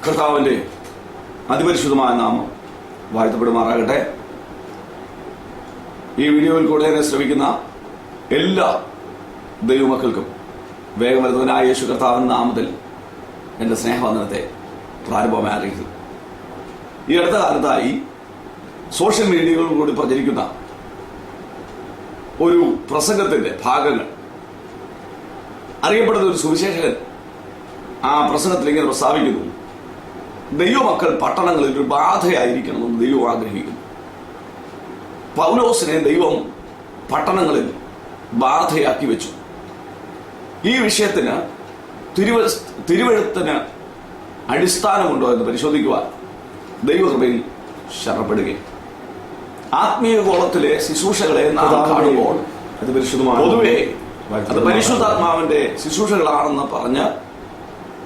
കർത്താവിൻ്റെ അതിപരിശുദ്ധമായ നാമം വാഴ്ത്തപ്പെടുമാറാകട്ടെ. ഈ വീഡിയോയിൽ കൂടെ എന്നെ ശ്രമിക്കുന്ന എല്ലാ ദൈവമക്കൾക്കും വേഗം വരുന്നവനായ യേശു കർത്താവിന്റെ നാമത്തിൽ എൻ്റെ സ്നേഹവന്ദനത്തെ പ്രാരംഭമായി അറിയിക്കുന്നു. ഈ അടുത്ത കാലത്തായി സോഷ്യൽ മീഡിയകളിൽ കൂടി പ്രചരിക്കുന്ന ഒരു പ്രസംഗത്തിന്റെ ഭാഗങ്ങൾ, അറിയപ്പെടുന്ന ഒരു സുവിശേഷകൻ ആ പ്രസംഗത്തിൽ ഇങ്ങനെ പ്രസ്താവിക്കുന്നു: ദൈവമക്കൾ പട്ടണങ്ങളിൽ ഒരു ബാധയായിരിക്കണമെന്ന് ദൈവം ആഗ്രഹിക്കുന്നു. പൗലോസിനെ ദൈവം പട്ടണങ്ങളിൽ ബാധയാക്കി വെച്ചു. ഈ വിഷയത്തിന് തിരുവെഴുത്തിന് അടിസ്ഥാനമുണ്ടോ എന്ന് പരിശോധിക്കുവാൻ ദൈവകൃപയിൽ ശരണപ്പെടുകയും ആത്മീയ ഗോളത്തിലെ ശുശ്രൂഷകളെ നാം കാണുമ്പോൾ അത് പരിശുദ്ധമാണ്, പൊതുവെ അത് പരിശുദ്ധാത്മാവിന്റെ ശുശ്രൂഷകളാണെന്ന് പറഞ്ഞ്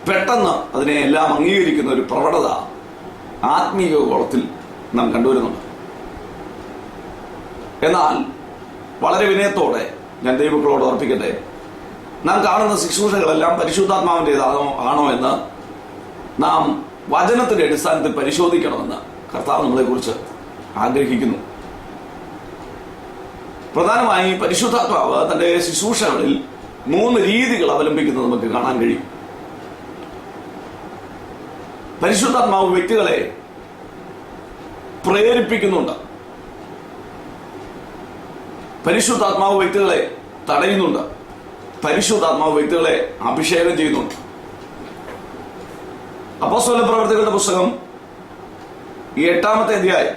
പെട്ടെന്ന് അതിനെ എല്ലാം അംഗീകരിക്കുന്ന ഒരു പ്രവണത ആത്മീയ ഗോളത്തിൽ നാം കണ്ടുവരുന്നുണ്ട്. എന്നാൽ വളരെ വിനയത്തോടെ ഞാൻ ദൈവമക്കളോട് ഓർപ്പിക്കട്ടെ, നാം കാണുന്ന ശുശ്രൂഷകളെല്ലാം പരിശുദ്ധാത്മാവിൻ്റെതാണോ എന്ന് നാം വചനത്തിന്റെ അടിസ്ഥാനത്തിൽ പരിശോധിക്കണമെന്ന് കർത്താവ് നമ്മളെക്കുറിച്ച് ആഗ്രഹിക്കുന്നു. പ്രധാനമായും പരിശുദ്ധാത്മാവ് തന്റെ ശുശ്രൂഷകളിൽ 3 രീതികൾ അവലംബിക്കുന്നത് നമുക്ക് കാണാൻ കഴിയും. പരിശുദ്ധാത്മാവ് വ്യക്തികളെ പ്രേരിപ്പിക്കുന്നുണ്ട്, പരിശുദ്ധാത്മാവ് വ്യക്തികളെ തടയുന്നുണ്ട്, പരിശുദ്ധാത്മാവ് വ്യക്തികളെ അഭിഷേകം ചെയ്യുന്നുണ്ട്. അപ്പോസ്തല പ്രവർത്തികളുടെ പുസ്തകം 8-ാമത്തെ അധ്യായം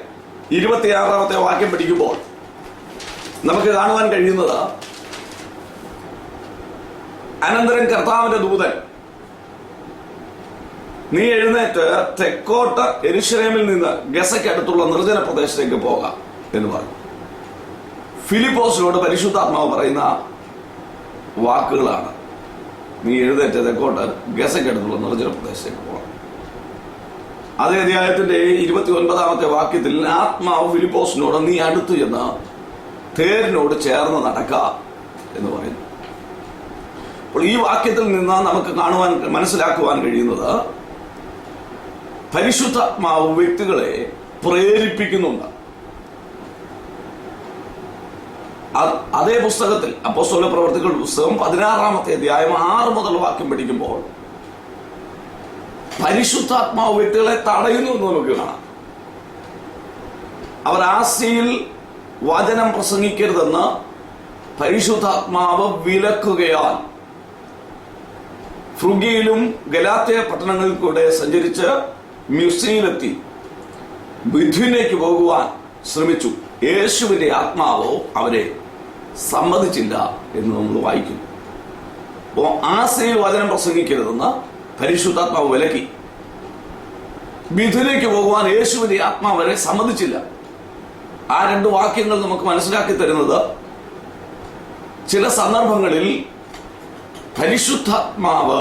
26-ാമത്തെ വാക്യം പഠിക്കുമ്പോൾ നമുക്ക് കാണുവാൻ കഴിയുന്നത്, അനന്തരം കർത്താവിന്റെ ദൂതൻ നീ എഴുന്നേറ്റ് തെക്കോട്ട് യെരൂശലേമിൽ നിന്ന് ഗസയ്ക്കടുത്തുള്ള നിർജ്ജന പ്രദേശത്തേക്ക് പോകാം എന്ന് പറഞ്ഞു. ഫിലിപ്പോസിനോട് പരിശുദ്ധാത്മാവ് പറയുന്ന വാക്കുകളാണ്: നീ എഴുന്നേറ്റ് തെക്കോട്ട് ഗസയ്ക്കടുത്തുള്ള നിർജ്ജന പ്രദേശത്തേക്ക് പോകാം. അതേ അധ്യായത്തിന്റെ 29-ാമത്തെ വാക്യത്തിൽ ആത്മാവ് ഫിലിപ്പോസിനോട് നീ അടുത്തു ചെന്ന് തേരിനോട് ചേർന്ന് നടക്ക എന്ന് പറയുന്നു. അപ്പോൾ ഈ വാക്യത്തിൽ നിന്ന് നമുക്ക് മനസ്സിലാക്കുവാൻ കഴിയുന്നത്, പരിശുദ്ധാത്മാവ് വ്യക്തികളെ പ്രേരിപ്പിക്കുന്നുണ്ട്. അതേ പുസ്തകത്തിൽ അപ്പോസ്തല പ്രവർത്തികളുടെ പുസ്തകം 16-ാമത്തെ അധ്യായം 6 മുതൽ വാക്യം പഠിക്കുമ്പോൾ പരിശുദ്ധാത്മാവ് വ്യക്തികളെ തടയുന്നു എന്ന് നമുക്ക് കാണാം. അവർ ആസ്യയിൽ വചനം പ്രസംഗിക്കരുതെന്ന് പരിശുദ്ധാത്മാവ് വിലക്കുകയാൽ ഫ്രുഗിയിലും ഗലാത്യ പട്ടണങ്ങളിൽ കൂടെ സഞ്ചരിച്ച് മ്യൂസിയിലെത്തി ബിഥുവിലേക്ക് പോകുവാൻ ശ്രമിച്ചു. യേശുവിന്റെ ആത്മാവോ അവരെ സമ്മതിച്ചില്ല എന്ന് നമ്മൾ വായിക്കുന്നു. അപ്പോൾ ആസ്യയിൽ വചനം പ്രസംഗിക്കരുതെന്ന് പരിശുദ്ധാത്മാവ് വിലക്കി. ബിഥുവിലേക്ക് പോകുവാൻ യേശുവിന്റെ ആത്മാവ് അവരെ സമ്മതിച്ചില്ല. ആ 2 വാക്യങ്ങൾ നമുക്ക് മനസ്സിലാക്കി തരുന്നത്, ചില സന്ദർഭങ്ങളിൽ പരിശുദ്ധാത്മാവ്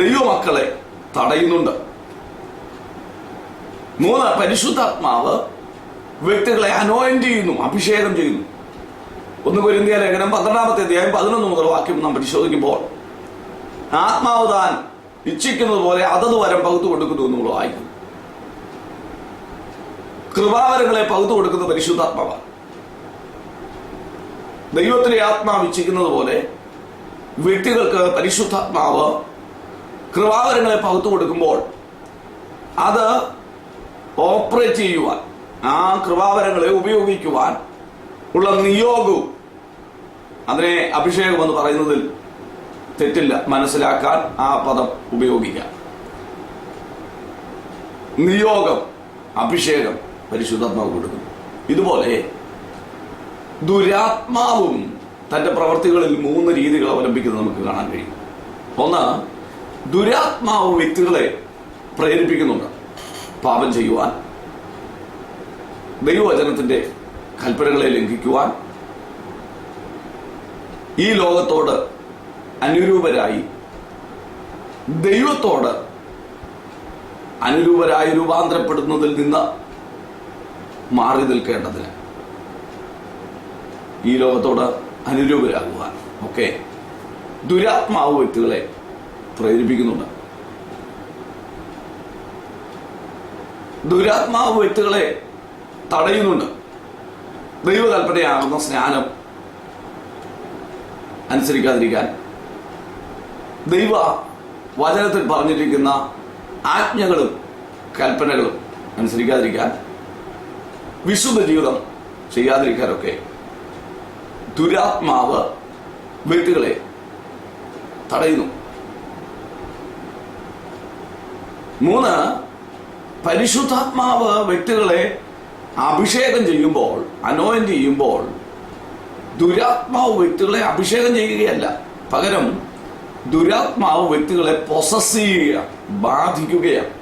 ദൈവമക്കളെ തടയുന്നുണ്ട്. 3, പരിശുദ്ധാത്മാവ് വ്യക്തികളെ അനോയിന്റ് ചെയ്യുന്നു, അഭിഷേകം ചെയ്യുന്നു. 1 കൊരിന്ത്യർ ലേഖനം 12-ാമത്തെ അധ്യായം 11 മുതൽ വാക്യം നാം പരിശോധിക്കുമ്പോൾ, ആത്മാവ് താൻ ഇച്ഛിക്കുന്നത് പോലെ അതത് വരം പകുത്തു കൊടുക്കുന്നു എന്ന് നമ്മൾ വായിക്കുന്നു. കൃപാവരങ്ങളെ പകുത്തു കൊടുക്കുന്ന പരിശുദ്ധാത്മാവാണ്. ദൈവത്തിലെ ആത്മാവ് ഇച്ഛിക്കുന്നത് പോലെ വ്യക്തികൾക്ക് പരിശുദ്ധാത്മാവ് കൃപാവരങ്ങളെ പകുത്തു കൊടുക്കുമ്പോൾ അത് ഓപ്പറേറ്റ് ചെയ്യുവാൻ, ആ കൃപാവരങ്ങളെ ഉപയോഗിക്കുവാൻ ഉള്ള നിയോഗവും, അതിനെ അഭിഷേകം എന്ന് പറയുന്നതിൽ തെറ്റില്ല, മനസ്സിലാക്കാൻ ആ പദം ഉപയോഗിക്കാം. നിയോഗം, അഭിഷേകം പരിശുദ്ധാത്മാവ് കൊടുക്കുന്നു. ഇതുപോലെ ദുരാത്മാവും തന്റെ പ്രവർത്തികളിൽ 3 രീതികൾ അവലംബിക്കുന്നത് നമുക്ക് കാണാൻ കഴിയും. 1, ദുരാത്മാവ് വ്യക്തികളെ പ്രേരിപ്പിക്കുന്നുണ്ട് പാപം ചെയ്യുവാൻ, ദൈവവചനത്തിന്റെ കൽപ്പനകളെ ലംഘിക്കുവാൻ, ഈ ലോകത്തോട് അനുരൂപരായി ദൈവത്തോട് അനുരൂപരായി രൂപാന്തരപ്പെടുന്നതിൽ നിന്ന് മാറി നിൽക്കേണ്ടതിന്, ഈ ലോകത്തോട് അനുരൂപരാകുവാൻ ഒക്കെ ദുരാത്മാവ് വ്യക്തികളെ പ്രേരിപ്പിക്കുന്നുണ്ട്. ദുരാത്മാവ് വ്യക്തികളെ തടയുന്നുണ്ട്. ദൈവകൽപ്പനയാകുന്ന സ്നാനം അനുസരിക്കാതിരിക്കാൻ, ദൈവ വചനത്തിൽ പറഞ്ഞിരിക്കുന്ന ആജ്ഞകളും കൽപ്പനകളും അനുസരിക്കാതിരിക്കാൻ, വിശുദ്ധ ജീവിതം ചെയ്യാതിരിക്കാനൊക്കെ ദുരാത്മാവ് വ്യക്തികളെ തടയുന്നു. 3, പരിശുദ്ധാത്മാവ് വ്യക്തികളെ അഭിഷേകം ചെയ്യുമ്പോൾ, അനോയിന്റ് ചെയ്യുമ്പോൾ, ദുരാത്മാവ് വ്യക്തികളെ അഭിഷേകം ചെയ്യുകയല്ല, പകരം ദുരാത്മാവ് വ്യക്തികളെ പൊസസ് ചെയ്യുകയാണ്, ബാധിക്കുകയാണ്.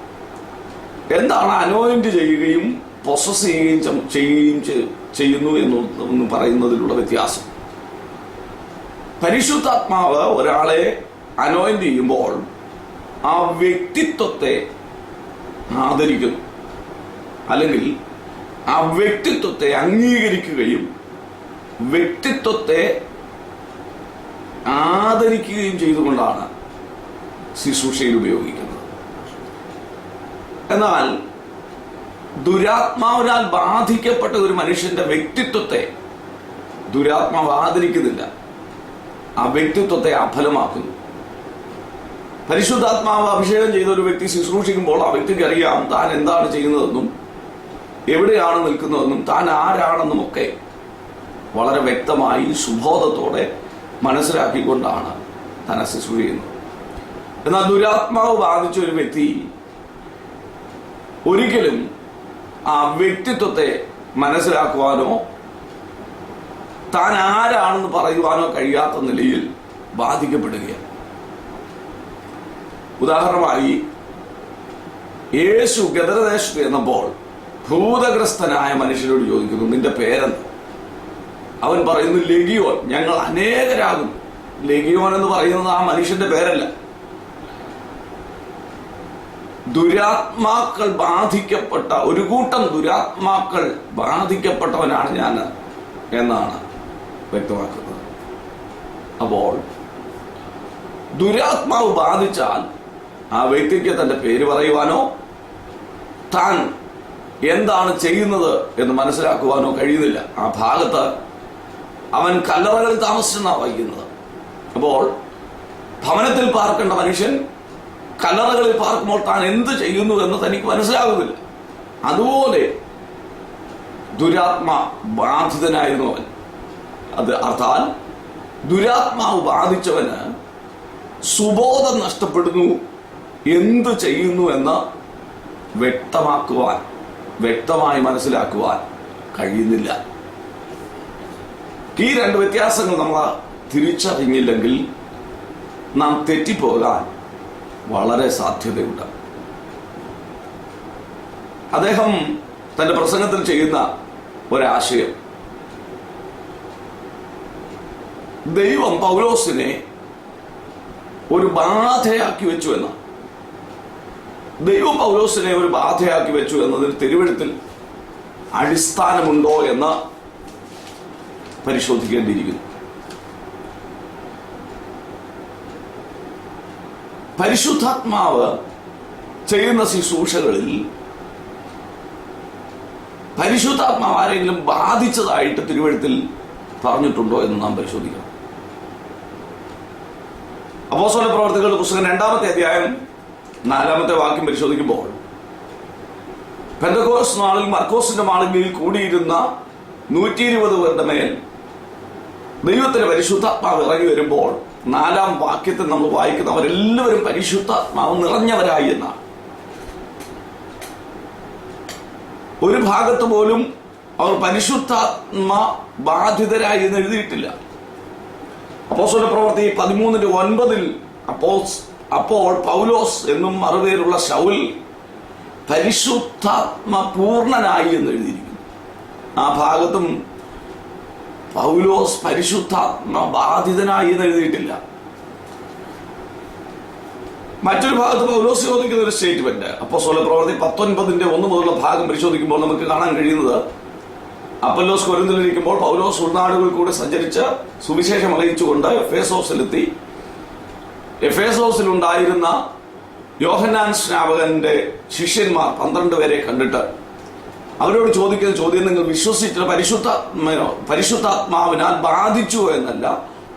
എന്താണ് അനോയിന്റ് ചെയ്യുകയും പൊസസ് ചെയ്യുകയും ചെയ്യുന്നു എന്ന് പറയുന്നതിലുള്ള വ്യത്യാസം? പരിശുദ്ധാത്മാവ് ഒരാളെ അനോയിന്റ് ചെയ്യുമ്പോൾ ആ വ്യക്തിത്വത്തെ ആദരിക്കുന്നു, അല്ലെങ്കിൽ ആ വ്യക്തിത്വത്തെ അംഗീകരിക്കുകയും വ്യക്തിത്വത്തെ ആദരിക്കുകയും ചെയ്തുകൊണ്ടാണ് ശുശ്രൂഷയിൽ ഉപയോഗിക്കുന്നത്. എന്നാൽ ദുരാത്മാവിനാൽ ബാധിക്കപ്പെട്ട ഒരു മനുഷ്യന്റെ വ്യക്തിത്വത്തെ ദുരാത്മാവ് ആദരിക്കുന്നില്ല, ആ വ്യക്തിത്വത്തെ അഫലമാക്കുന്നു. പരിശുദ്ധാത്മാവ് അഭിഷേകം ചെയ്ത ഒരു വ്യക്തി ശുശ്രൂഷിക്കുമ്പോൾ ആ വ്യക്തിക്ക് അറിയാം താൻ എന്താണ് ചെയ്യുന്നതെന്നും എവിടെയാണ് നിൽക്കുന്നതെന്നും താൻ ആരാണെന്നും ഒക്കെ വളരെ വ്യക്തമായി സുബോധത്തോടെ മനസ്സിലാക്കിക്കൊണ്ടാണ് തന്നെ ശുശ്രൂഷ ചെയ്യുന്നത്. എന്നാൽ ദുരാത്മാവ് ബാധിച്ച ഒരു വ്യക്തി ഒരിക്കലും ആ വ്യക്തിത്വത്തെ മനസ്സിലാക്കുവാനോ താൻ ആരാണെന്ന് പറയുവാനോ കഴിയാത്ത നിലയിൽ ബാധിക്കപ്പെടുകയാണ്. ഉദാഹരണമായി, യേശു ഗദരദേശത്ത് എന്നപ്പോൾ ഭൂതഗ്രസ്തനായ മനുഷ്യരോട് ചോദിക്കുന്നു, നിന്റെ പേരെന്ത്? അവൻ പറയുന്നു, ലെഗിയോൻ, ഞങ്ങൾ അനേകരാകുന്നു. ലെഗിയോൻ എന്ന് പറയുന്നത് ആ മനുഷ്യന്റെ പേരല്ല, ദുരാത്മാക്കൾ ബാധിക്കപ്പെട്ട ഒരു കൂട്ടം ദുരാത്മാക്കൾ ബാധിക്കപ്പെട്ടവനാണ് ഞാൻ എന്നാണ് വ്യക്തമാക്കുന്നത്. അപ്പോൾ ദുരാത്മാവ് ബാധിച്ചാൽ ആ വ്യക്തിക്ക് തന്റെ പേര് പറയുവാനോ താൻ എന്താണ് ചെയ്യുന്നത് എന്ന് മനസ്സിലാക്കുവാനോ കഴിയുന്നില്ല. ആ ഭാഗത്ത് അവൻ കല്ലറകളിൽ താമസിച്ചെന്നാണ് വായിക്കുന്നത്. അപ്പോൾ ഭവനത്തിൽ പാർക്കേണ്ട മനുഷ്യൻ കല്ലറകളിൽ പാർക്കുമ്പോൾ താൻ എന്ത് ചെയ്യുന്നു എന്ന് തനിക്ക് മനസ്സിലാകുന്നില്ല. അതുപോലെ ദുരാത്മാ ബാധിതനായിരുന്നു അവൻ. അത് അർത്ഥാൽ ദുരാത്മാവ് ബാധിച്ചവന് സുബോധം നഷ്ടപ്പെടുന്നു, എന്ത് ചെയ്യുന്നു എന്ന് വ്യക്തമായി മനസ്സിലാക്കുവാൻ കഴിയുന്നില്ല. ഈ 2 വ്യത്യാസങ്ങൾ നമ്മൾ തിരിച്ചറിഞ്ഞില്ലെങ്കിൽ നാം തെറ്റിപ്പോകാൻ വളരെ സാധ്യതയുണ്ട്. അദ്ദേഹം തന്റെ പ്രസംഗത്തിൽ ചെയ്യുന്ന ഒരാശയം, ദൈവം പൗലോസിനെ ഒരു ബാധയാക്കി വെച്ചു എന്നാണ്. ദൈവം പൗലോസിനെ ഒരു ബാധയാക്കി വെച്ചു എന്നതിൽ തിരുവെഴുത്തിൽ അടിസ്ഥാനമുണ്ടോ എന്ന് പരിശോധിക്കേണ്ടിയിരിക്കുന്നു. പരിശുദ്ധാത്മാവ് ചെയ്യുന്ന ശുശ്രൂഷകളിൽ പരിശുദ്ധാത്മാവ് ആരെങ്കിലും ബാധിച്ചതായിട്ട് തിരുവെഴുത്തിൽ പറഞ്ഞിട്ടുണ്ടോ എന്ന് നാം പരിശോധിക്കണം. അപ്പോസ്തല പ്രവർത്തികളുടെ പുസ്തകം 2-ാമത്തെ അധ്യായം 4-ാമത്തെ വാക്യം പരിശോധിക്കുമ്പോൾ, പെന്തക്കോസ്ത് നാളിൽ മർക്കോസിന്റെ മാളികയിൽ കൂടിയിരുന്ന 120 പേരുടെ മേൽ ദൈവത്തിന്റെ പരിശുദ്ധാത്മാവ് ഇറങ്ങി വരുമ്പോൾ 4-ാം വാക്യത്തിൽ നമ്മൾ വായിക്കുന്നവരെല്ലാവരും പരിശുദ്ധാത്മാവ് നിറഞ്ഞവരായി എന്നാണ്. ഒരു ഭാഗത്ത് പോലും അവർ പരിശുദ്ധാത്മ ബാധിതരായി എന്ന് എഴുതിയിട്ടില്ല. അപ്പോസ്തല പ്രവൃത്തി 13:9 അപ്പോൾ പൗലോസ് എന്നും മറുപേരുള്ള ശൗൽ പരിശുദ്ധാത്മ പൂർണ്ണനായി എന്ന് എഴുതിയിരിക്കുന്നു. ആ ഭാഗത്തും പൗലോസ് പരിശുദ്ധാത്മ ബാധിതനായി എന്ന് എഴുതിയിട്ടില്ല. മറ്റൊരു ഭാഗത്ത് പൗലോസ് ചോദിക്കുന്ന ഒരു സ്റ്റേറ്റ്മെന്റ്, അപ്പോസ്തല പ്രവൃത്തി 19:1 മുതലുള്ള ഭാഗം പരിശോധിക്കുമ്പോൾ നമുക്ക് കാണാൻ കഴിയുന്നത്, അപ്പൊല്ലോസ് കൊരിന്തിലിരിക്കുമ്പോൾ പൗലോസ് ഉൾനാടുകൾ കൂടെ സഞ്ചരിച്ച് സുവിശേഷം അറിയിച്ചുകൊണ്ട് എഫേസോസിലെത്തി. എഫേസോസിൽ ഉണ്ടായിരുന്ന യോഹന്നാൻ സ്നാപകന്റെ ശിഷ്യന്മാർ 12 പേരെ കണ്ടിട്ട് അവരോട് ചോദിക്കുന്ന ചോദ്യം, നിങ്ങൾ വിശ്വസിച്ച പരിശുദ്ധാത്മാവിനാൽ ബാധിച്ചു എന്നല്ല,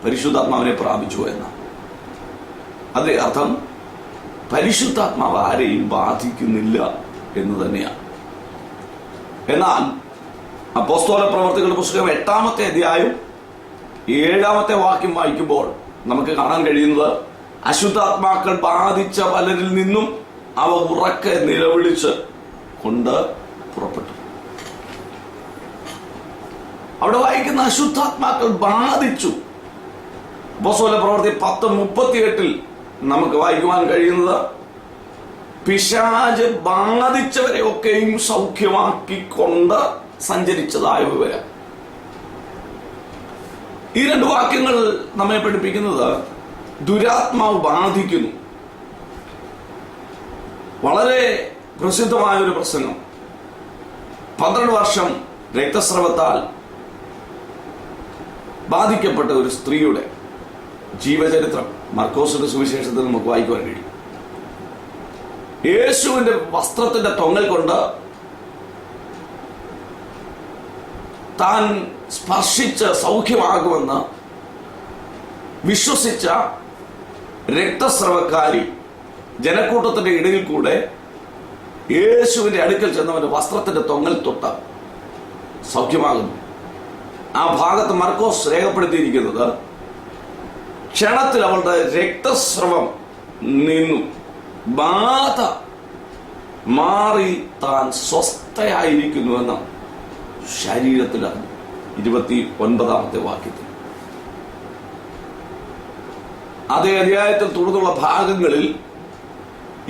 പരിശുദ്ധാത്മാവിനെ പ്രാപിച്ചു എന്നാണ്. അതിന്റെ അർത്ഥം പരിശുദ്ധാത്മാവ് ആരെയും ബാധിക്കുന്നില്ല എന്ന് തന്നെയാണ്. എന്നാൽ അപ്പോസ്തല പ്രവർത്തികളുടെ പുസ്തകം 8-ാമത്തെ അധ്യായം 7-ാമത്തെ വാക്യം വായിക്കുമ്പോൾ നമുക്ക് കാണാൻ കഴിയുന്നത്, അശുദ്ധാത്മാക്കൾ ബാധിച്ച പലരിൽ നിന്നും അവ ഉറക്കെ നിലവിളിച്ച് കൊണ്ട് പുറപ്പെട്ടു. അവിടെ വായിക്കുന്ന അശുദ്ധാത്മാക്കൾ ബാധിച്ചു. അപ്പോസ്തല പ്രവൃത്തി 10:38 നമുക്ക് വായിക്കുവാൻ കഴിയുന്നത്, പിശാച് ബാധിച്ചവരെ ഒക്കെയും സൗഖ്യമാക്കിക്കൊണ്ട് സഞ്ചരിച്ചതായ വിവരം. ഈ 2 വാക്യങ്ങൾ നമ്മെ പഠിപ്പിക്കുന്നത് ദുരാത്മാവ് ബാധിക്കുന്നു. വളരെ പ്രസിദ്ധമായ ഒരു പ്രസംഗം, 12 വർഷം രക്തസ്രവത്താൽ ബാധിക്കപ്പെട്ട ഒരു സ്ത്രീയുടെ ജീവചരിത്രം മർക്കോസിന്റെ സുവിശേഷത്തിൽ നമുക്ക് വായിക്കുവാൻ കഴിയും. യേശുവിന്റെ വസ്ത്രത്തിന്റെ തൊങ്ങൽ കൊണ്ട് താൻ സ്പർശിച്ച് സൗഖ്യമാകുമെന്ന് വിശ്വസിച്ച രക്തസ്രവക്കാരി ജനക്കൂട്ടത്തിന്റെ ഇടയിൽ കൂടെ യേശുവിന്റെ അടുക്കൽ ചെന്നവന്റെ വസ്ത്രത്തിന്റെ തൊങ്ങൽ തൊട്ട് സൗഖ്യമാകുന്നു. ആ ഭാഗത്ത് മർക്കോസ് രേഖപ്പെടുത്തിയിരിക്കുന്നത്, ക്ഷണത്തിൽ അവളുടെ രക്തസ്രവം നിന്നു, ബാധ മാറി, താൻ സ്വസ്ഥയായിരിക്കുന്നുവെന്ന് ശരീരത്തിലാണ് 29-ാമത്തെ വാക്യത്തിൽ. അതേ അധ്യായത്തിൽ തുടർന്നുള്ള ഭാഗങ്ങളിൽ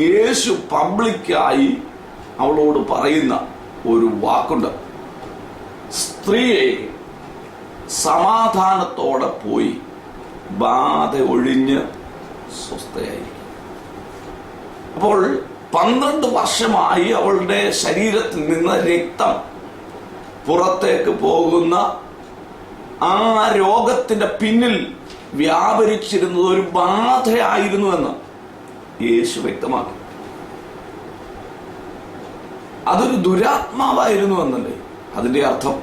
യേശു പബ്ലിക്കായി അവളോട് പറയുന്ന ഒരു വാക്കുണ്ട്, സ്ത്രീയെ സമാധാനത്തോടെ പോയി ബാധ ഒഴിഞ്ഞ് സ്വസ്ഥയായിരിക്കും. അപ്പോൾ 12 വർഷമായി അവളുടെ ശരീരത്തിൽ നിന്ന് രക്തം പുറത്തേക്ക് പോകുന്ന ആ രോഗത്തിന്റെ പിന്നിൽ വ്യാപരിച്ചിരുന്നത് ഒരു ബാധയായിരുന്നുവെന്ന് യേശു വ്യക്തമാക്കി. അതൊരു ദുരാത്മാവായിരുന്നു എന്നല്ലേ അതിന്റെ അർത്ഥം?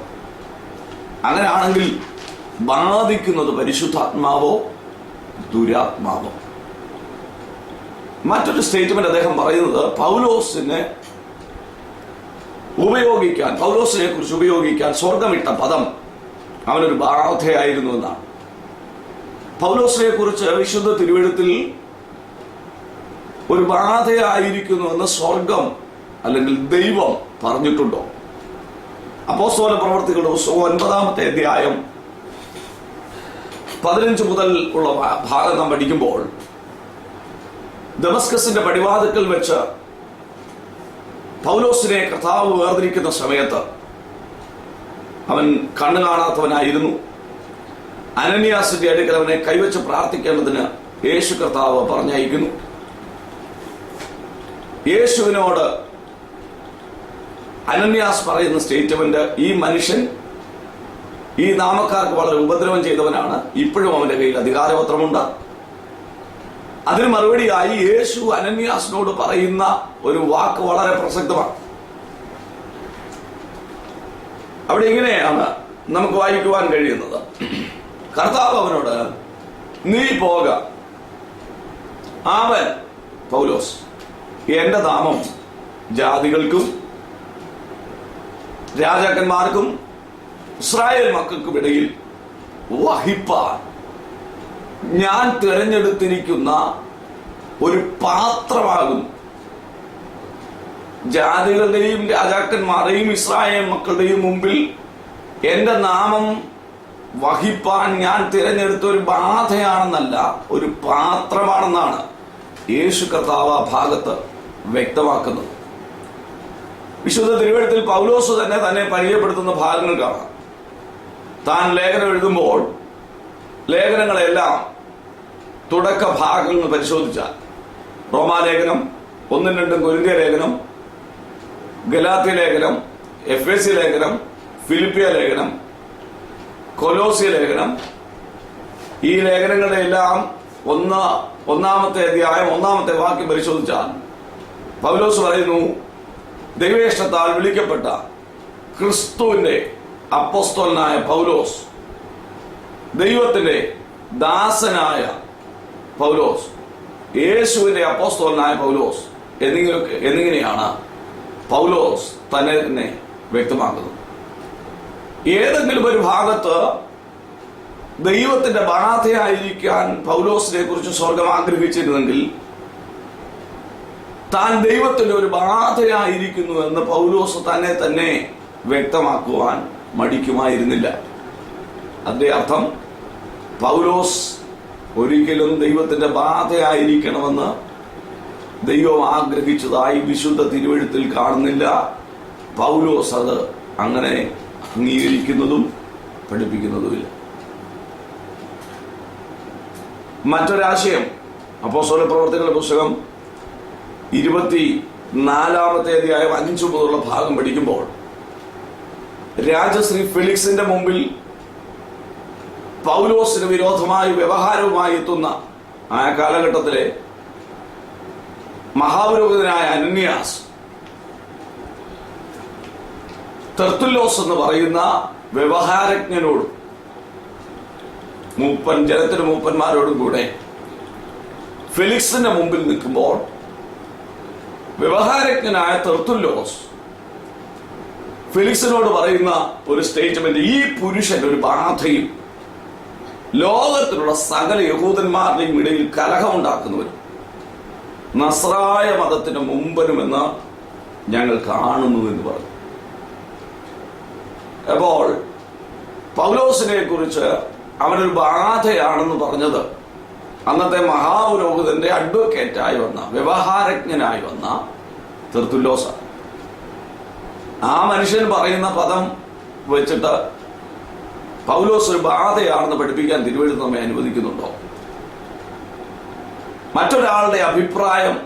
അങ്ങനെയാണെങ്കിൽ ബാധിക്കുന്നത് പരിശുദ്ധാത്മാവോ ദുരാത്മാവോ? മറ്റൊരു സ്റ്റേറ്റ്മെന്റ് അദ്ദേഹം പറയുന്നത്, പൗലോസിനെ കുറിച്ച് ഉപയോഗിക്കാൻ സ്വർഗമിട്ട പദം അവനൊരു ബാധയായിരുന്നു എന്നാണ്. പൗലോസിനെ കുറിച്ച് വിശുദ്ധ തിരുവെഴുത്തിൽ ഒരു ബാധയായിരിക്കുന്നുവെന്ന് സ്വർഗം അല്ലെങ്കിൽ ദൈവം പറഞ്ഞിട്ടുണ്ടോ? അപ്പോസ്തല പ്രവർത്തികളുടെ പുസ്തകം 9-ാമത്തെ അധ്യായം 15 മുതൽ ഉള്ള ഭാഗം നാം പഠിക്കുമ്പോൾ, ദമസ്കസിന്റെ പടിവാതിക്കൽ വെച്ച് പൗലോസിനെ കർത്താവ് വേർതിരിക്കുന്ന സമയത്ത് അവൻ കണ്ണു കാണാത്തവനായിരുന്നു. അനന്യാസിന്റെ അടുക്കൽ അവനെ കൈവച്ച് പ്രാർത്ഥിക്കേണ്ടതിന് യേശു കർത്താവ് പറഞ്ഞയക്കുന്നു. യേശുവിനോട് അനന്യാസ് പറയുന്ന സ്റ്റേറ്റ്മെന്റ്, ഈ മനുഷ്യൻ ഈ നാമക്കാർക്ക് വളരെ ഉപദ്രവം ചെയ്തവനാണ്, ഇപ്പോഴും അവന്റെ കയ്യിൽ അധികാരപത്രമുണ്ട്. അതിന് മറുപടിയായി യേശു അനന്യാസിനോട് പറയുന്ന ഒരു വാക്ക് വളരെ പ്രസക്തമാണ്. അവിടെ ഇങ്ങനെയാണ് നമുക്ക് വായിക്കുവാൻ കഴിയുന്നത്, കർത്താവ് അവനോട്, നീ പോക, അവൻ പൗലോസ് എന്റെ നാമം ജാതികൾക്കും രാജാക്കന്മാർക്കും ഇസ്രായേൽ മക്കൾക്കും ഇടയിൽ വഹിപ്പാൻ ഞാൻ തിരഞ്ഞെടുത്തിരിക്കുന്ന ഒരു പാത്രമാകുന്നു. ജാതികളുടെയും രാജാക്കന്മാരുടെയും ഇസ്രായേൽ മക്കളുടെയും മുമ്പിൽ എന്റെ നാമം വഹിപ്പാൻ ഞാൻ തിരഞ്ഞെടുത്ത ഒരു ബാധയാണെന്നല്ല, ഒരു പാത്രമാണെന്നാണ് യേശു കർത്താവ് ആ ഭാഗത്ത് വ്യക്തമാക്കുന്നത്. വിശുദ്ധ തിരുവെഴുത്തിൽ പൗലോസ് തന്നെ പരിചയപ്പെടുത്തുന്ന ഭാഗങ്ങൾ കാണാം. താൻ ലേഖനം എഴുതുമ്പോൾ ലേഖനങ്ങളെല്ലാം തുടക്ക ഭാഗങ്ങൾ പരിശോധിച്ചാൽ, റോമാലേഖനം, 1-2 കൊരിന്ത്യ ലേഖനം, ഗലാത്യ ലേഖനം, എഫേസ്യ ലേഖനം, ഫിലിപ്പിയ ലേഖനം, കൊലോസ്യ ലേഖനം, ഈ ലേഖനങ്ങളുടെ എല്ലാം 1 1-ാമത്തെ അധ്യായം 1-ാമത്തെ വാക്യം പരിശോധിച്ചാൽ പൗലോസ് പറയുന്നു, ദൈവേഷ്ടത്താൽ വിളിക്കപ്പെട്ട ക്രിസ്തുവിന്റെ അപ്പോസ്തലനായ പൗലോസ്, ദൈവത്തിന്റെ ദാസനായ പൗലോസ്, യേശുവിന്റെ അപ്പോസ്തലനായ പൗലോസ് എന്നിങ്ങനെയാണ് പൗലോസ് തന്നെ വ്യക്തമാക്കുന്നത്. ഏതെങ്കിലും ഒരു ഭാഗത്ത് ദൈവത്തിന്റെ ബാധയായിരിക്കാൻ പൗലോസിനെ കുറിച്ച് സ്വർഗം ആഗ്രഹിച്ചിരുന്നെങ്കിൽ താൻ ദൈവത്തിന്റെ ഒരു ബാധയായിരിക്കുന്നു എന്ന് പൗലോസ് തന്നെ വ്യക്തമാക്കുവാൻ മടിക്കുമായിരുന്നില്ല. അതിന്റെ അർത്ഥം പൗലോസ് ഒരിക്കലും ദൈവത്തിന്റെ ബാധയായിരിക്കണമെന്ന് ദൈവം ആഗ്രഹിച്ചതായി വിശുദ്ധ തിരുവെഴുത്തിൽ കാണുന്നില്ല. പൗലോസ് അത് അങ്ങനെ അംഗീകരിക്കുന്നതും പഠിപ്പിക്കുന്നതുമില്ല. മറ്റൊരാശയം അപ്പോസ്തല പ്രവർത്തികളുടെ പുസ്തകം 24-ാമത്തെ അധ്യായം 5 മുതലുള്ള ഭാഗം പഠിക്കുമ്പോൾ രാജശ്രീ ഫെലിക്സിന്റെ മുമ്പിൽ പൗലോസിന് വിരോധമായി വ്യവഹാരവുമായി എത്തുന്ന ആ കാലഘട്ടത്തിലെ മഹാപുരോഹിതനായ അനന്യാസ് തെർത്തുല്ലോസ് എന്ന് പറയുന്ന വ്യവഹാരജ്ഞനോടും ജനത്തിന് മൂപ്പന്മാരോടും കൂടെ ഫെലിക്സിന്റെ മുമ്പിൽ നിൽക്കുമ്പോൾ വ്യവഹാരജ്ഞനായ തെർത്തുല്ലോസ് ഫെലിക്സിനോട് പറയുന്ന ഒരു സ്റ്റേറ്റ്മെന്റ്, ഈ പുരുഷൻ ഒരു ബാധയും ലോകത്തിലുള്ള സകല യഹൂദന്മാരുടെയും ഇടയിൽ കലഹമുണ്ടാക്കുന്നവരും നസ്രായ മതത്തിന്റെ മുമ്പനുമെന്ന് ഞങ്ങൾ കാണുന്നു എന്ന് പറഞ്ഞു. അപ്പോൾ പൗലോസിനെ കുറിച്ച് അവനൊരു ബാധയാണെന്ന് പറഞ്ഞത് അന്നത്തെ മഹാപുരോഹിതന്റെ അഡ്വക്കേറ്റായി വന്ന വ്യവഹാരജ്ഞനായി വന്ന തെർത്തുല്ലോസ. ആ മനുഷ്യൻ പറയുന്ന പദം വെച്ചിട്ട് പൗലോസ് ഒരു ബാധയാണെന്ന് പഠിപ്പിക്കാൻ തിരുവെഴുത്ത് നമ്മെ അനുവദിക്കുന്നുണ്ടോ? മറ്റൊരാളുടെ അഭിപ്രായം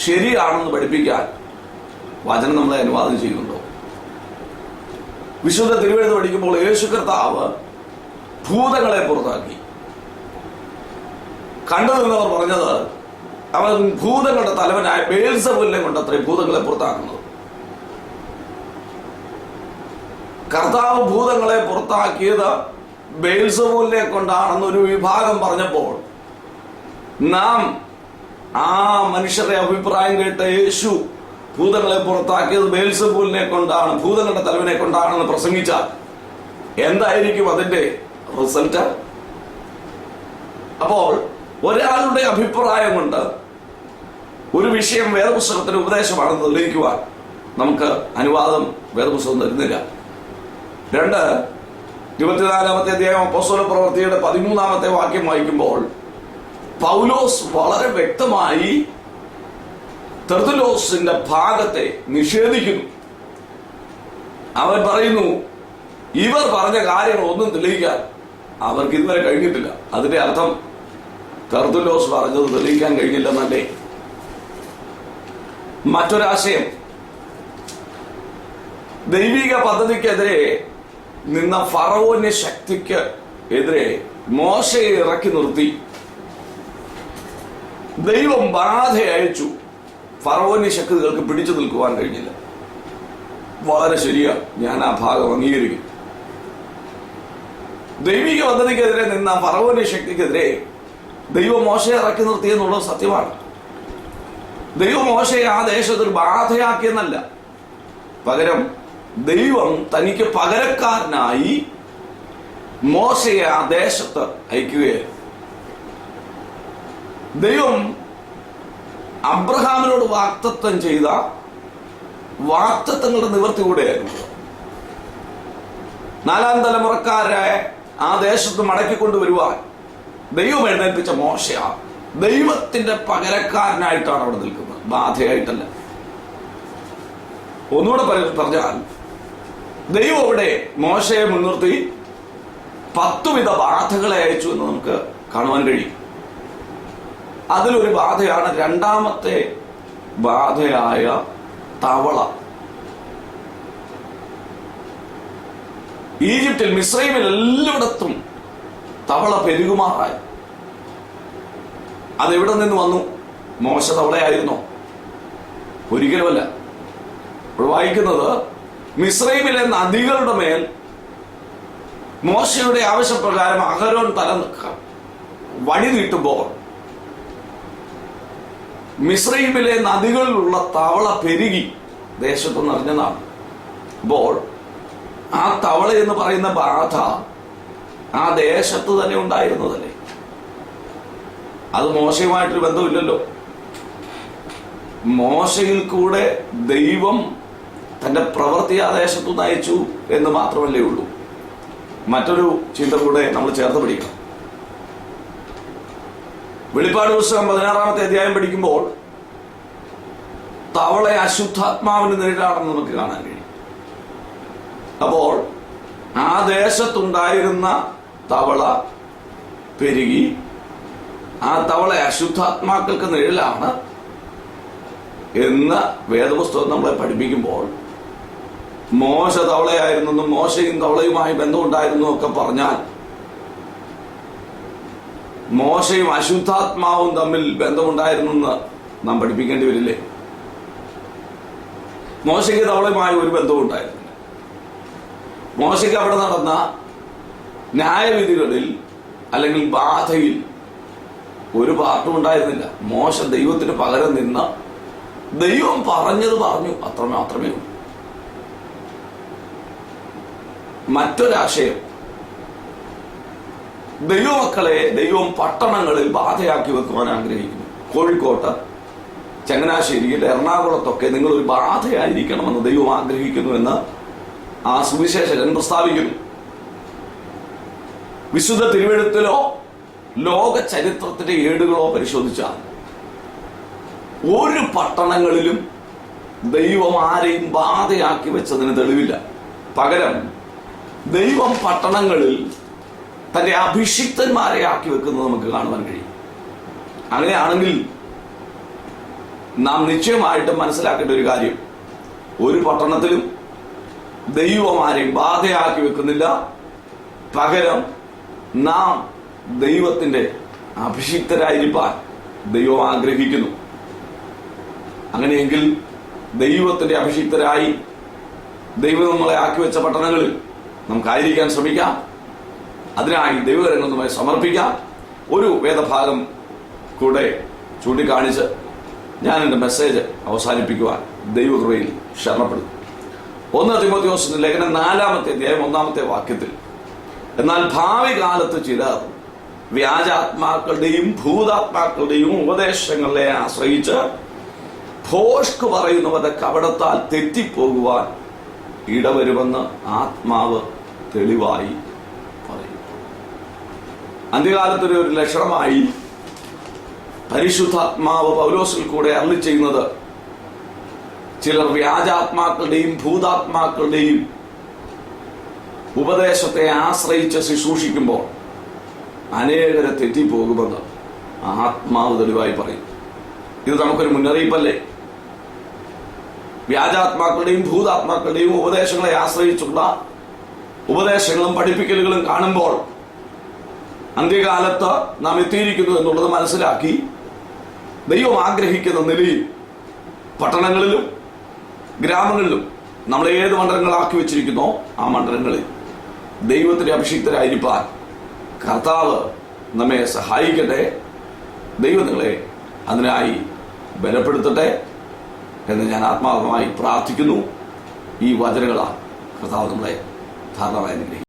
ശരിയാണെന്ന് പഠിപ്പിക്കാൻ വചനം നമ്മളെ അനുവാദം ചെയ്യുന്നുണ്ടോ? വിശുദ്ധ തിരുവെഴുത്ത് പഠിക്കുമ്പോൾ യേശു കർത്താവ് ഭൂതങ്ങളെ പുറത്താക്കി. കണ്ടു നിന്നവർ പറഞ്ഞത് അവൻ ഭൂതങ്ങളുടെ തലവനായ ബേൽസബൂലിനെ കൊണ്ട് അത്രയും ഭൂതങ്ങളെ പുറത്താക്കുന്നത്. കർത്താവ് ഭൂതങ്ങളെ പുറത്താക്കിയത് ബേൽസബൂലിനെ കൊണ്ടാണെന്നൊരു വിഭാഗം പറഞ്ഞപ്പോൾ നാം ആ മനുഷ്യരുടെ അഭിപ്രായം കേട്ട യേശു ഭൂതങ്ങളെ പുറത്താക്കിയത് ബേൽസബൂലിനെ കൊണ്ടാണ്, ഭൂതങ്ങളുടെ തലവനെ കൊണ്ടാണെന്ന് പ്രസംഗിച്ചാൽ എന്തായിരിക്കും അതിന്റെ റിസൾട്ട്? അപ്പോൾ ഒരാളുടെ അഭിപ്രായം കൊണ്ട് ഒരു വിഷയം വേദപുസ്തകത്തിന്റെ ഉപദേശമാണെന്ന് തെളിയിക്കുവാൻ നമുക്ക് അനുവാദം വേദപുസ്തകം തരുന്നില്ല. 24-ാമത്തെ അധ്യായം അപ്പോസ്തല പ്രവൃത്തിയുടെ 13-ാമത്തെ വാക്യം വായിക്കുമ്പോൾ പൗലോസ് വളരെ വ്യക്തമായി തെർത്തുല്ലോസിന്റെ ഭാഗത്തെ നിഷേധിക്കുന്നു. അവൻ പറയുന്നു, ഇവർ പറഞ്ഞ കാര്യങ്ങൾ ഒന്നും തെളിയിക്കാൻ അവർക്ക് ഇതുവരെ കഴിഞ്ഞിട്ടില്ല. അതിന്റെ അർത്ഥം തെർത്തുല്ലോസ് പറഞ്ഞത് തെളിയിക്കാൻ കഴിഞ്ഞില്ലെന്നല്ലേ? മറ്റൊരാശയം, ദൈവിക പദ്ധതിക്കെതിരെ നിന്ന ഫറവോന്യ ശക്തിക്ക് എതിരെ മോശയെ ഇറക്കി നിർത്തി ദൈവം ബാധ അയച്ചു. ഫറവോന്യ ശക്തികൾക്ക് പിടിച്ചു നിൽക്കുവാൻ കഴിഞ്ഞില്ല. വളരെ ശരിയാ, ഞാൻ ആ ഭാഗം അംഗീകരിക്കും. ദൈവിക പദ്ധതിക്കെതിരെ നിന്ന ഫറവോന്യ ശക്തിക്കെതിരെ ദൈവം മോശയെ ഇറക്കി നിർത്തിയെന്നുള്ളത് സത്യമാണ്. ദൈവം മോശയെ ആ ദേശത്തൊരു ബാധയാക്കിയെന്നല്ല, പകരം ദൈവം തനിക്ക് പകരക്കാരനായി മോശയെ ആ ദേശത്ത് അയക്കുകയായിരുന്നു. ദൈവം അബ്രഹാമിനോട് വാഗ്ദത്തം ചെയ്ത വാഗ്ദത്തങ്ങളുടെ നിവൃത്തി കൂടെയായിരുന്നു. 4-ാം തലമുറക്കാരെ ആ ദേശത്ത് മടക്കിക്കൊണ്ടുവരുവാൻ ദൈവം എഴുന്നേൽപ്പിച്ച മോശ ദൈവത്തിന്റെ പകരക്കാരനായിട്ടാണ് അവിടെ നിൽക്കുന്നത്, ബാധയായിട്ടല്ല. ഒന്നുകൂടെ പറഞ്ഞാൽ ദൈവം അവിടെ മോശയെ മുൻനിർത്തി 10 വിധ ബാധകളെ അയച്ചു എന്ന് നമുക്ക് കാണുവാൻ കഴിയും. അതിലൊരു ബാധയാണ് 2-ാമത്തെ ബാധയായ തവള. ഈജിപ്തിൽ, മിസ്രൈമിൽ എല്ലായിടത്തും തവള പെരുകുമാറായി. അതെവിടെ നിന്ന് വന്നു? മോശ തവളയായിരുന്നോ? ഒരിക്കലുമല്ല. ഇപ്പോൾ വായിക്കുന്നത് മിസ്രൈമിലെ നദികളുടെ മേൽ മോശയുടെ ആവശ്യപ്രകാരം അഹരോൻ തല വഴി നീട്ടുമ്പോൾ മിസ്രൈമിലെ നദികളിലുള്ള തവള പെരുകി ദേശത്ത് നിറഞ്ഞതാണ്. അപ്പോൾ ആ തവള എന്ന് പറയുന്ന ബാധ ആ ദേശത്ത് തന്നെ ഉണ്ടായിരുന്നതല്ലേ. അത് മോശയുമായിട്ടൊരു ബന്ധമില്ലല്ലോ. മോശയിൽ കൂടെ ദൈവം തന്റെ പ്രവൃത്തി ആ ദേശത്തു നയിച്ചു എന്ന് മാത്രമല്ലേ ഉള്ളൂ. മറ്റൊരു ചിന്ത കൂടെ നമ്മൾ ചേർത്ത് പഠിക്കണം. വെളിപ്പാട് പുസ്തകം 16-ാമത്തെ അധ്യായം പഠിക്കുമ്പോൾ തവള അശുദ്ധാത്മാവിന് നിഴലാണെന്ന് നമുക്ക് കാണാൻ കഴിയും. അപ്പോൾ ആ ദേശത്തുണ്ടായിരുന്ന തവള പെരുകി ആ തവള അശുദ്ധാത്മാക്കൾക്ക് നിഴലാണ് എന്ന് വേദപുസ്തകം നമ്മളെ പഠിപ്പിക്കുമ്പോൾ മോശ തവളയായിരുന്നെന്നും മോശയും തവളയുമായി ബന്ധമുണ്ടായിരുന്നു ഒക്കെ പറഞ്ഞാൽ മോശയും അശുദ്ധാത്മാവും തമ്മിൽ ബന്ധമുണ്ടായിരുന്നെന്ന് നാം പഠിപ്പിക്കേണ്ടി വരില്ലേ? മോശയ്ക്ക് തവളയുമായി ഒരു ബന്ധവും ഉണ്ടായിരുന്നില്ല. മോശയ്ക്ക് അവിടെ നടന്ന ന്യായവിധികളിൽ അല്ലെങ്കിൽ ബാധയിൽ ഒരു പാർട്ടും ഉണ്ടായിരുന്നില്ല. മോശ ദൈവത്തിന് പകരം നിന്ന് ദൈവം പറഞ്ഞത് പറഞ്ഞു, അത്ര മാത്രമേ ഉള്ളൂ. മറ്റൊരാശയം, ദൈവമക്കളെ ദൈവം പട്ടണങ്ങളിൽ ബാധയാക്കി വെക്കുവാൻ ആഗ്രഹിക്കുന്നു. കോഴിക്കോട്ട്, ചങ്ങനാശ്ശേരിയിൽ, എറണാകുളത്തൊക്കെ നിങ്ങൾ ഒരു ബാധയായിരിക്കണമെന്ന് ദൈവം ആഗ്രഹിക്കുന്നു എന്ന് ആ സുവിശേഷകൻ പ്രസ്താവിക്കുന്നു. വിശുദ്ധ തിരുവെഴുത്തിലോ ലോക ചരിത്രത്തിന്റെ ഏടുകളോ പരിശോധിച്ചാൽ ഒരു പട്ടണങ്ങളിലും ദൈവം ആരെയും ബാധയാക്കി വെച്ചതിന് തെളിവില്ല. പകരം ദൈവം പട്ടണങ്ങളിൽ തന്റെ അഭിഷിക്തന്മാരെ ആക്കി വെക്കുന്നത് നമുക്ക് കാണുവാൻ കഴിയും. അങ്ങനെയാണെങ്കിൽ നാം നിശ്ചയമായിട്ടും മനസ്സിലാക്കേണ്ട ഒരു കാര്യം, ഒരു പട്ടണത്തിലും ദൈവം ആരെയും ബാധയാക്കി വെക്കുന്നില്ല. പകരം നാം ദൈവത്തിന്റെ അഭിഷിക്തരായിരിക്കാൻ ദൈവം ആഗ്രഹിക്കുന്നു. അങ്ങനെയെങ്കിൽ ദൈവത്തിന്റെ അഭിഷിക്തരായി ദൈവം നമ്മളെ ആക്കി വെച്ച പട്ടണങ്ങളിൽ നമുക്കായിരിക്കാൻ ശ്രമിക്കാം. അതിനായി ദൈവകരങ്ങൾ നമ്മെ സമർപ്പിക്കാം. ഒരു വേദഭാഗം കൂടെ ചൂണ്ടിക്കാണിച്ച് ഞാൻ എൻ്റെ മെസ്സേജ് അവസാനിപ്പിക്കുവാൻ ദൈവകൃപയിൽ ശരണപ്പെടുന്നു. 1 തിമോഥെയോസിന്റെ ലേഖനം 4-ാമത്തെ അധ്യായം 1-ാമത്തെ വാക്യത്തിൽ, എന്നാൽ ഭാവി കാലത്ത് ചിലർ വ്യാജാത്മാക്കളുടെയും ഭൂതാത്മാക്കളുടെയും ഉപദേശങ്ങളെ ആശ്രയിച്ച് ഭോഷ്ക് പറയുന്നവരുടെ കപടത്താൽ തെറ്റിപ്പോകുവാൻ ഇടവരുമെന്ന് ആത്മാവ് തെളിവായി പറയും. അന്ത്യകാലത്തൊരു ലക്ഷണമായി പരിശുദ്ധാത്മാവ് പൗലോസിൽ കൂടെ അരുളി ചെയ്യുന്നത്, ചിലർ വ്യാജാത്മാക്കളുടെയും ഭൂതാത്മാക്കളുടെയും ഉപദേശത്തെ ആശ്രയിച്ച് ശുശ്രൂഷിക്കുമ്പോൾ അനേകരെ തെറ്റിപ്പോകുമെന്ന് ആത്മാവ് തെളിവായി പറയും. ഇത് നമുക്കൊരു മുന്നറിയിപ്പല്ലേ? വ്യാജാത്മാക്കളുടെയും ഭൂതാത്മാക്കളുടെയും ഉപദേശങ്ങളെ ആശ്രയിച്ചുള്ള ഉപദേശങ്ങളും പഠിപ്പിക്കലുകളും കാണുമ്പോൾ അന്ത്യകാലത്ത് നാം എത്തിയിരിക്കുന്നു എന്നുള്ളത് മനസ്സിലാക്കി ദൈവം ആഗ്രഹിക്കുന്ന നിലയിൽ പട്ടണങ്ങളിലും ഗ്രാമങ്ങളിലും നമ്മൾ ഏത് മണ്ഡലങ്ങളാക്കി വെച്ചിരിക്കുന്നോ ആ മണ്ഡലങ്ങളിൽ ദൈവത്തിന്റെ അഭിഷിക്തരായിരിക്കാൻ കർത്താവ് നമ്മെ സഹായിക്കട്ടെ. ദൈവം നിങ്ങളെ അതിനായി ബലപ്പെടുത്തട്ടെ എന്ന് ഞാൻ ആത്മാർത്ഥമായി പ്രാർത്ഥിക്കുന്നു. ഈ വചനങ്ങളാൽ കർത്താവ് നമ്മളെ ധാരാളമായി അനുഗ്രഹിക്കും.